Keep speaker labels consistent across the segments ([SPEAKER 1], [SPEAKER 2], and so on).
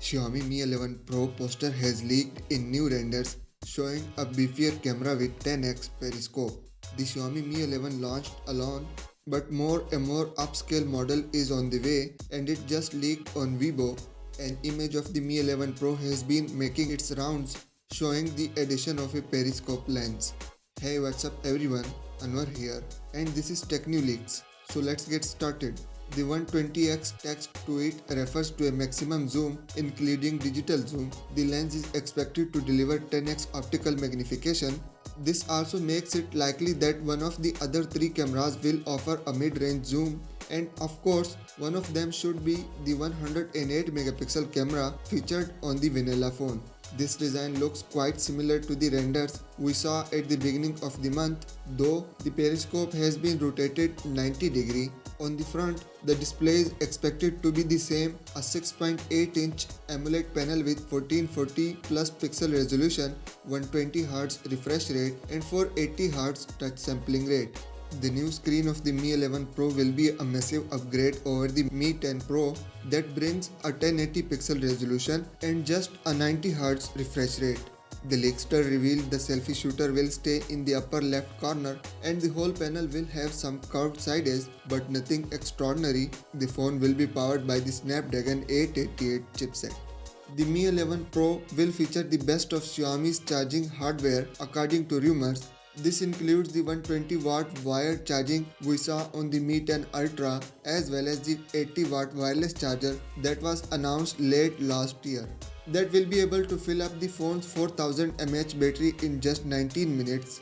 [SPEAKER 1] Xiaomi Mi 11 Pro poster has leaked in new renders showing a beefier camera with 10x periscope. The Xiaomi Mi 11 launched alone, but more and more upscale model is on the way and it just leaked on Weibo. An image of the Mi 11 Pro has been making its rounds showing the addition of a periscope lens. Hey, what's up everyone? Anwar here and this is TechNew Leaks. So let's get started. The 120x text to it refers to a maximum zoom including digital zoom. The lens is expected to deliver 10x optical magnification. This also makes it likely that one of the other three cameras will offer a mid-range zoom, and of course one of them should be the 108 megapixel camera featured on the vanilla phone. This design looks quite similar to the renders we saw at the beginning of the month, though the periscope has been rotated 90 degrees. On the front, the display is expected to be the same, a 6.8-inch AMOLED panel with 1440 plus pixel resolution, 120Hz refresh rate and 480Hz touch sampling rate. The new screen of the Mi 11 Pro will be a massive upgrade over the Mi 10 Pro that brings a 1080 pixel resolution and just a 90Hz refresh rate. The leakster revealed the selfie shooter will stay in the upper left corner and the whole panel will have some curved sides, but nothing extraordinary. The phone will be powered by the Snapdragon 888 chipset. The Mi 11 Pro will feature the best of Xiaomi's charging hardware according to rumors. This includes the 120-watt wired charging we saw on the Mi 10 Ultra as well as the 80-watt wireless charger that was announced late last year, that will be able to fill up the phone's 4000 mAh battery in just 19 minutes.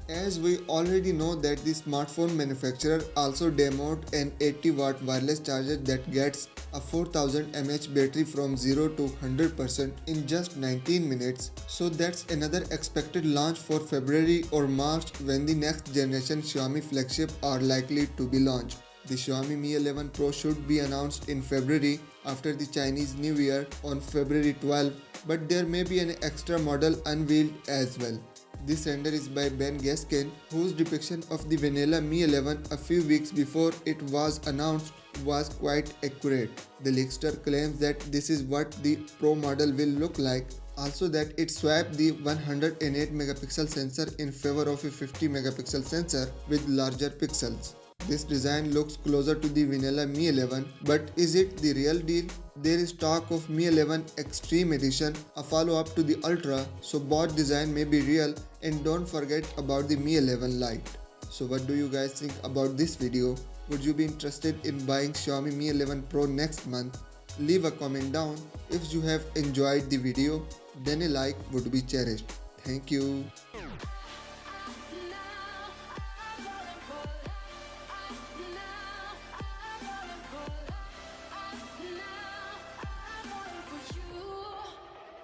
[SPEAKER 1] As we already know that the smartphone manufacturer also demoed an 80-watt wireless charger that gets a 4000 mAh battery from 0 to 100% in just 19 minutes. So that's another expected launch for February or March when the next generation Xiaomi flagship are likely to be launched. The Xiaomi Mi 11 Pro should be announced in February after the Chinese New Year on February 12, but there may be an extra model unveiled as well. This render is by Ben Gaskin, whose depiction of the vanilla Mi 11 a few weeks before it was announced was quite accurate. The leakster claims that this is what the Pro model will look like, also that it swapped the 108 megapixel sensor in favor of a 50 megapixel sensor with larger pixels. This design looks closer to the vanilla Mi 11, but is it the real deal? There is talk of Mi 11 Extreme Edition, a follow-up to the Ultra, so both design may be real, and don't forget about the Mi 11 Lite. So what do you guys think about this video? Would you be interested in buying Xiaomi Mi 11 Pro next month? Leave a comment down. If you have enjoyed the video, then a like would be cherished. Thank you.